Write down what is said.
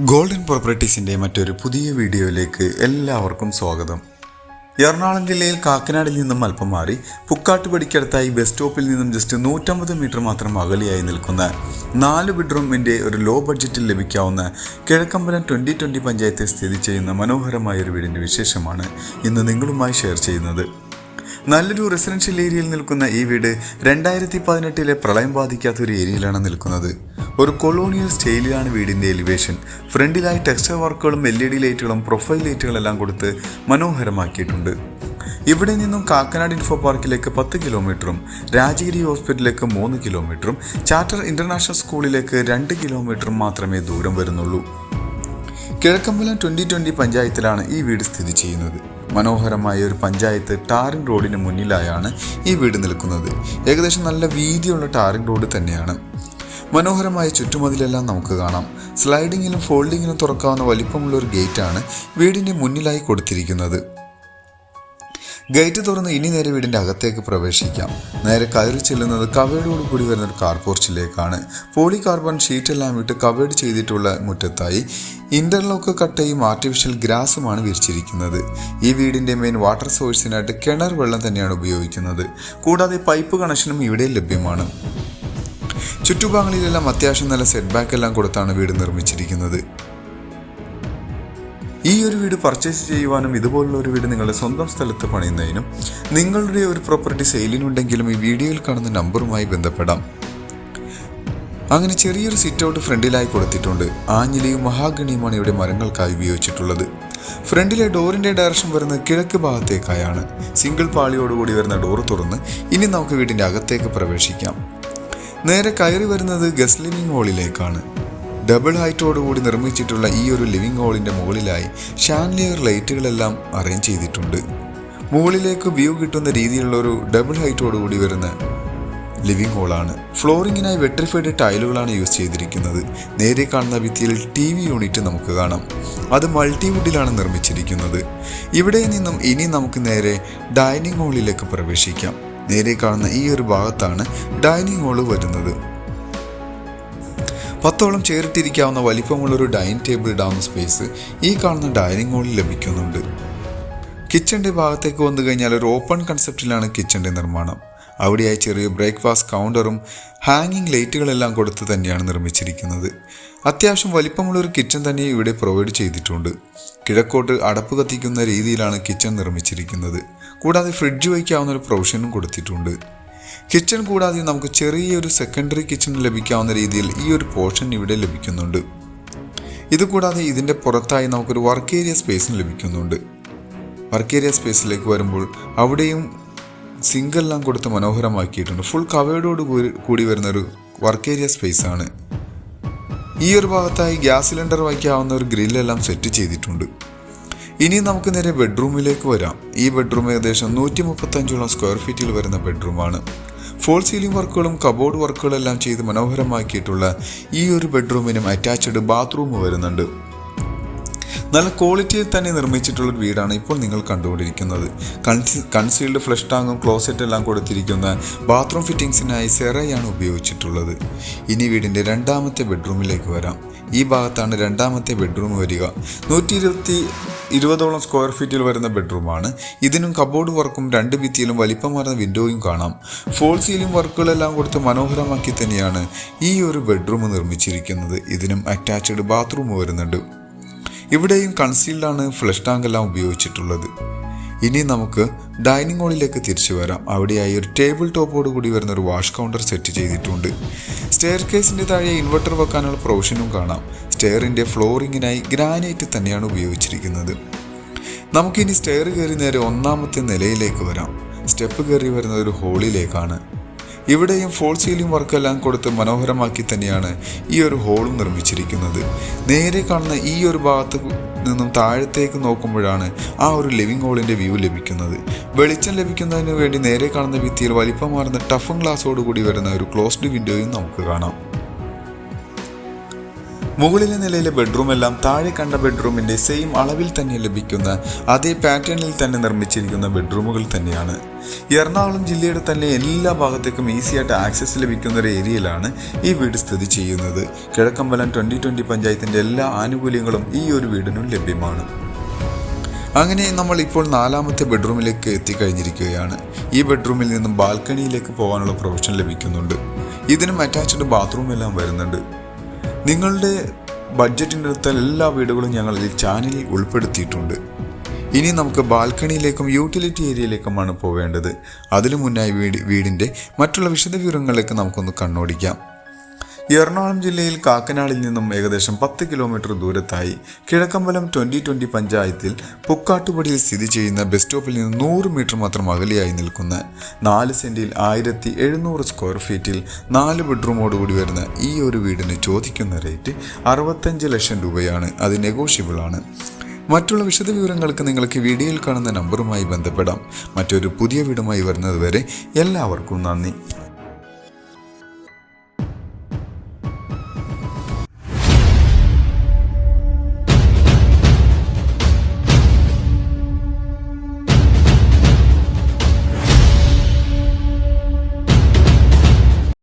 Golden പ്രോപ്പർട്ടീസിൻ്റെ മറ്റൊരു പുതിയ വീഡിയോയിലേക്ക് എല്ലാവർക്കും സ്വാഗതം. എറണാകുളം ജില്ലയിൽ കാക്കനാടിൽ നിന്നും അല്പം മാറി പുക്കാട്ടുപടിക്കടുത്തായി ബസ് സ്റ്റോപ്പിൽ നിന്നും ജസ്റ്റ് 150 മീറ്റർ മാത്രം അകലെയായി നിൽക്കുന്ന 4 ബെഡ്റൂമിൻ്റെ ഒരു ലോ ബഡ്ജറ്റിൽ ലഭിക്കാവുന്ന കിഴക്കമ്പലം 2020 പഞ്ചായത്തിൽ സ്ഥിതി ചെയ്യുന്ന മനോഹരമായ ഒരു വീടിൻ്റെ വിശേഷമാണ് ഇന്ന് നിങ്ങളുമായി ഷെയർ ചെയ്യുന്നത്. നല്ലൊരു റെസിഡൻഷ്യൽ ഏരിയയിൽ നിൽക്കുന്ന ഈ വീട് 2018 പ്രളയം ബാധിക്കാത്ത ഒരു ഏരിയയിലാണ് നിൽക്കുന്നത്. ഒരു കൊളോണിയൽ സ്റ്റൈലിലാണ് വീടിൻ്റെ എലിവേഷൻ. ഫ്രണ്ടിലായി ടെക്സ്ചർ വർക്കുകളും LED ലൈറ്റുകളും പ്രൊഫൈൽ ലൈറ്റുകളെല്ലാം കൊടുത്ത് മനോഹരമാക്കിയിട്ടുണ്ട്. ഇവിടെ നിന്നും കാക്കനാട് ഇൻഫോ പാർക്കിലേക്ക് 10 കിലോമീറ്ററും രാജഗിരി ഹോസ്പിറ്റലിലേക്ക് 3 കിലോമീറ്ററും ചാർട്ടർ ഇന്റർനാഷണൽ സ്കൂളിലേക്ക് 2 കിലോമീറ്ററും മാത്രമേ ദൂരം വരുന്നുള്ളൂ. കിഴക്കമ്പലം 2020 പഞ്ചായത്തിലാണ് ഈ വീട് സ്ഥിതി ചെയ്യുന്നത്. മനോഹരമായ ഒരു പഞ്ചായത്ത് ടാറിംഗ് റോഡിന് മുന്നിലായാണ് ഈ വീട് നിൽക്കുന്നത്. ഏകദേശം നല്ല വീതിയുള്ള ടാറിംഗ് റോഡ് തന്നെയാണ്. മനോഹരമായ ചുറ്റുമതിലെല്ലാം നമുക്ക് കാണാം. സ്ലൈഡിങ്ങിലും ഫോൾഡിങ്ങിലും തുറക്കാവുന്ന വലിപ്പമുള്ള ഒരു ഗേറ്റാണ് വീടിൻ്റെ മുന്നിലായി കൊടുത്തിരിക്കുന്നത്. ഗേറ്റ് തുറന്ന് ഇനി നേരെ വീടിൻ്റെ അകത്തേക്ക് പ്രവേശിക്കാം. നേരെ കയറി ചെല്ലുന്നത് കവേർഡോട് കൂടി വരുന്ന ഒരു കാർ പോർച്ചിലേക്കാണ്. പോളി കാർബൺ ഷീറ്റെല്ലാം ഇട്ട് കവേർഡ് ചെയ്തിട്ടുള്ള മുറ്റത്തായി ഇന്റർലോക്ക് കട്ടയും ആർട്ടിഫിഷ്യൽ ഗ്രാസുമാണ് വിരിച്ചിരിക്കുന്നത്. ഈ വീടിൻ്റെ മെയിൻ വാട്ടർ സോഴ്സിനായിട്ട് കിണർ വെള്ളം തന്നെയാണ് ഉപയോഗിക്കുന്നത്. കൂടാതെ പൈപ്പ് കണക്ഷനും ഇവിടെ ലഭ്യമാണ്. ചുറ്റുഭാഗങ്ങളിലെല്ലാം അത്യാവശ്യം നല്ല സെറ്റ് ബാക്ക് എല്ലാം കൊടുത്താണ് വീട് നിർമ്മിച്ചിരിക്കുന്നത്. ഈ ഒരു വീട് പർച്ചേസ് ചെയ്യുവാനും ഇതുപോലുള്ള ഒരു വീട് നിങ്ങളുടെ സ്വന്തം സ്ഥലത്ത് പണിയുന്നതിനും നിങ്ങളുടെ ഒരു പ്രോപ്പർട്ടി സെയിലിനുണ്ടെങ്കിലും ഈ വീഡിയോയിൽ കാണുന്ന നമ്പറുമായി ബന്ധപ്പെടാം. അങ്ങനെ ചെറിയൊരു സിറ്റ് ഔട്ട് ഫ്രണ്ടിലായി കൊടുത്തിട്ടുണ്ട്. ആഞ്ഞിലിയും മഹാഗണിയുമാണ് ഇവിടെ മരങ്ങൾക്കായി ഉപയോഗിച്ചിട്ടുള്ളത്. ഫ്രണ്ടിലെ ഡോറിൻ്റെ ഡയറക്ഷൻ വരുന്നത് കിഴക്ക് ഭാഗത്തേക്കായാണ്. സിംഗിൾ പാളിയോടുകൂടി വരുന്ന ഡോറ് തുറന്ന് ഇനി നമുക്ക് വീടിൻ്റെ അകത്തേക്ക് പ്രവേശിക്കാം. നേരെ കയറി വരുന്നത് ഗസ്റ്റ് ലിവിംഗ് ഹാളിലേക്കാണ്. ഡബിൾ ഹൈറ്റോടുകൂടി നിർമ്മിച്ചിട്ടുള്ള ഈ ഒരു ലിവിംഗ് ഹാളിൻ്റെ മുകളിലായി ഷാൻലിയർ ലൈറ്റുകളെല്ലാം അറേഞ്ച് ചെയ്തിട്ടുണ്ട്. മുകളിലേക്ക് വ്യൂ കിട്ടുന്ന രീതിയിലുള്ള ഒരു ഡബിൾ ഹൈറ്റോടുകൂടി വരുന്ന ലിവിംഗ് ഹാളാണ്. ഫ്ലോറിങ്ങിനായി വെട്രിഫൈഡ് ടൈലുകളാണ് യൂസ് ചെയ്തിരിക്കുന്നത്. നേരെ കാണുന്ന ഭിത്തിയിൽ TV യൂണിറ്റ് നമുക്ക് കാണാം. അത് മൾട്ടിവുഡിലാണ് നിർമ്മിച്ചിരിക്കുന്നത്. ഇവിടെ നിന്നും ഇനി നമുക്ക് നേരെ ഡൈനിങ് ഹാളിലേക്ക് പ്രവേശിക്കാം. നേരെ കാണുന്ന ഈ ഒരു ഭാഗത്താണ് ഡൈനിങ് ഹാള് വരുന്നത്. 10ഓളം ചേർത്തിരിക്കാവുന്ന വലിപ്പമുള്ളൊരു ഡൈനിങ് ടേബിൾ ഇടാവുന്ന സ്പേസ് ഈ കാണുന്ന ഡൈനിങ് ഹാളിൽ ലഭിക്കുന്നുണ്ട്. കിച്ചൻ്റെ ഭാഗത്തേക്ക് വന്നു കഴിഞ്ഞാൽ ഒരു ഓപ്പൺ കൺസെപ്റ്റിലാണ് കിച്ചൻ്റെ നിർമ്മാണം. അവിടെയായി ചെറിയ ബ്രേക്ക്ഫാസ്റ്റ് കൗണ്ടറും ഹാങ്ങിങ് ലൈറ്റുകളെല്ലാം കൊടുത്ത് തന്നെയാണ് നിർമ്മിച്ചിരിക്കുന്നത്. അത്യാവശ്യം വലിപ്പമുള്ളൊരു കിച്ചൺ തന്നെ ഇവിടെ പ്രൊവൈഡ് ചെയ്തിട്ടുണ്ട്. കിഴക്കോട്ട് അടപ്പ് കത്തിക്കുന്ന രീതിയിലാണ് കിച്ചൺ നിർമ്മിച്ചിരിക്കുന്നത്. കൂടാതെ ഫ്രിഡ്ജ് വയ്ക്കാവുന്ന ഒരു പ്രൊവിഷനും കൊടുത്തിട്ടുണ്ട്. കിച്ചൺ കൂടാതെ നമുക്ക് ചെറിയൊരു സെക്കൻഡറി കിച്ചൺ ലഭിക്കാവുന്ന രീതിയിൽ ഈ ഒരു പോർഷൻ ഇവിടെ ലഭിക്കുന്നുണ്ട്. ഇതുകൂടാതെ ഇതിൻ്റെ പുറത്തായി നമുക്കൊരു വർക്ക് ഏരിയ സ്പേസും ലഭിക്കുന്നുണ്ട്. വർക്ക് ഏരിയ സ്പേസിലേക്ക് വരുമ്പോൾ അവിടെയും സിങ്കെല്ലാം കൊടുത്ത് മനോഹരമാക്കിയിട്ടുണ്ട്. ഫുൾ കവേർഡോട് കൂടി വരുന്നൊരു വർക്ക് ഏരിയ സ്പേസാണ്. ഈ ഒരു ഭാഗത്തായി ഗ്യാസ് സിലിണ്ടർ വയ്ക്കാവുന്ന ഒരു ഗ്രില്ലെല്ലാം സെറ്റ് ചെയ്തിട്ടുണ്ട്. ഇനി നമുക്ക് നേരെ ബെഡ്റൂമിലേക്ക് വരാം. ഈ ബെഡ്റൂം ഏകദേശം 135 സ്ക്വയർ ഫീറ്റിൽ വരുന്ന ബെഡ്റൂമാണ്. ഫോൾ സീലിംഗ് വർക്കുകളും കബോർഡ് വർക്കുകളെല്ലാം ചെയ്ത് മനോഹരമാക്കിയിട്ടുള്ള ഈ ഒരു ബെഡ്റൂമിനും അറ്റാച്ച്ഡ് ബാത്റൂം വരുന്നുണ്ട്. നല്ല ക്വാളിറ്റിയിൽ തന്നെ നിർമ്മിച്ചിട്ടുള്ള ഒരു വീടാണ് ഇപ്പോൾ നിങ്ങൾ കണ്ടുകൊണ്ടിരിക്കുന്നത്. കൺസീൽഡ് ഫ്ലഷ് ടാങ്കും ക്ലോസറ്റ് എല്ലാം കൊടുത്തിരിക്കുന്ന ബാത്റൂം ഫിറ്റിംഗ്സിനായി സെറയാണ് ഉപയോഗിച്ചിട്ടുള്ളത്. ഇനി വീടിൻ്റെ രണ്ടാമത്തെ ബെഡ്റൂമിലേക്ക് വരാം. ഈ ഭാഗത്താണ് രണ്ടാമത്തെ ബെഡ്റൂം വരിക. 120 സ്ക്വയർ ഫീറ്റിൽ വരുന്ന ബെഡ്റൂമാണ്. ഇതിനും കബോർഡ് വർക്കും 2 ഭിത്തിയിലും വലിപ്പമാർന്ന വിൻഡോയും കാണാം. ഫോൾ സീലിംഗ് വർക്കുകളെല്ലാം കൊടുത്ത് മനോഹരമാക്കി തന്നെയാണ് ഈ ഒരു ബെഡ്റൂം നിർമ്മിച്ചിരിക്കുന്നത്. ഇതിനും അറ്റാച്ച്ഡ് ബാത്റൂം വരുന്നുണ്ട്. ഇവിടെയും കൺസീൽഡാണ് ഫ്ലഷ് ടാങ്ക് എല്ലാം ഉപയോഗിച്ചിട്ടുള്ളത്. ഇനി നമുക്ക് ഡൈനിങ് ഹാളിലേക്ക് തിരിച്ചു വരാം. അവിടെയായി ഒരു ടേബിൾ ടോപ്പോട് കൂടി വരുന്ന ഒരു വാഷ് കൗണ്ടർ സെറ്റ് ചെയ്തിട്ടുണ്ട്. സ്റ്റെയർ കേസിൻ്റെ താഴെ ഇൻവെർട്ടർ വെക്കാനുള്ള പ്രൊവിഷനും കാണാം. സ്റ്റെയറിൻ്റെ ഫ്ലോറിങ്ങിനായി ഗ്രാനൈറ്റ് തന്നെയാണ് ഉപയോഗിച്ചിരിക്കുന്നത്. നമുക്കിനി സ്റ്റെയർ കയറി നേരെ 1ാമത്തെ നിലയിലേക്ക് വരാം. സ്റ്റെപ്പ് കയറി വരുന്നത് ഒരു ഹോളിലേക്കാണ്. ഇവിടെയും ഫോൾ സീലിംഗ് വർക്കെല്ലാം കൊടുത്ത് മനോഹരമാക്കി തന്നെയാണ് ഈ ഒരു ഹോളും നിർമ്മിച്ചിരിക്കുന്നത്. നേരെ കാണുന്ന ഈ ഒരു ഭാഗത്ത് നിന്നും താഴത്തേക്ക് നോക്കുമ്പോഴാണ് ആ ഒരു ലിവിംഗ് ഹാളിൻ്റെ വ്യൂ ലഭിക്കുന്നത്. വെളിച്ചം ലഭിക്കുന്നതിന് വേണ്ടി നേരെ കാണുന്ന ഭിത്തിയിൽ വലിപ്പമാർന്ന ടഫും ഗ്ലാസോടുകൂടി വരുന്ന ഒരു ക്ലോസ്ഡ് വിൻഡോയും നമുക്ക് കാണാം. മുകളിലെ നിലയിലെ ബെഡ്റൂം എല്ലാം താഴെ കണ്ട ബെഡ്റൂമിന്റെ സെയിം അളവിൽ തന്നെ ലഭിക്കുന്ന അതേ പാറ്റേണിൽ തന്നെ നിർമ്മിച്ചിരിക്കുന്ന ബെഡ്റൂമുകൾ തന്നെയാണ്. എറണാകുളം ജില്ലയുടെ തന്നെ എല്ലാ ഭാഗത്തേക്കും ഈസിയായിട്ട് ആക്സസ് ലഭിക്കുന്ന ഒരു ഏരിയയിലാണ് ഈ വീട് സ്ഥിതി ചെയ്യുന്നത്. കിഴക്കമ്പലം 2020 പഞ്ചായത്തിന്റെ എല്ലാ ആനുകൂല്യങ്ങളും ഈ ഒരു വീടിനും ലഭ്യമാണ്. അങ്ങനെ നമ്മൾ ഇപ്പോൾ 4ാമത്തെ ബെഡ്റൂമിലേക്ക് എത്തിക്കഴിഞ്ഞിരിക്കുകയാണ്. ഈ ബെഡ്റൂമിൽ നിന്നും ബാൽക്കണിയിലേക്ക് പോകാനുള്ള പ്രൊവിഷൻ ലഭിക്കുന്നുണ്ട്. ഇതിനും അറ്റാച്ച്ഡ് ബാത്റൂം എല്ലാം വരുന്നുണ്ട്. നിങ്ങളുടെ ബഡ്ജറ്റിൻ്റെ അടുത്ത എല്ലാ വീടുകളും ഞങ്ങൾ ഈ ചാനലിൽ ഉൾപ്പെടുത്തിയിട്ടുണ്ട്. ഇനി നമുക്ക് ബാൽക്കണിയിലേക്കും യൂട്ടിലിറ്റി ഏരിയയിലേക്കുമാണ് പോവേണ്ടത്. അതിനു മുന്നായി വീടിൻ്റെ മറ്റുള്ള വിശദവിവരങ്ങളിലേക്ക് നമുക്കൊന്ന് കണ്ണോടിക്കാം. എറണാകുളം ജില്ലയിൽ കാക്കനാടിൽ നിന്നും ഏകദേശം 10 കിലോമീറ്റർ ദൂരത്തായി കിഴക്കമ്പലം 2020 പഞ്ചായത്തിൽ പുക്കാട്ടുപടിയിൽ സ്ഥിതി ചെയ്യുന്ന ബസ് സ്റ്റോപ്പിൽ നിന്ന് 100 മീറ്റർ മാത്രം അകലെയായി നിൽക്കുന്ന 4 സെന്റിൽ 1700 സ്ക്വയർ ഫീറ്റിൽ 4 ബെഡ്റൂമോടുകൂടി വരുന്ന ഈ ഒരു വീടിന് ചോദിക്കുന്ന റേറ്റ് 65 ലക്ഷം രൂപയാണ്. അത് നെഗോഷ്യബിൾ ആണ്. മറ്റുള്ള വിശദവിവരങ്ങൾക്ക് നിങ്ങൾക്ക് വീഡിയോയിൽ കാണുന്ന നമ്പറുമായി ബന്ധപ്പെടാം. മറ്റൊരു പുതിയ വീടുമായി വരുന്നത് വരെ എല്ലാവർക്കും നന്ദി.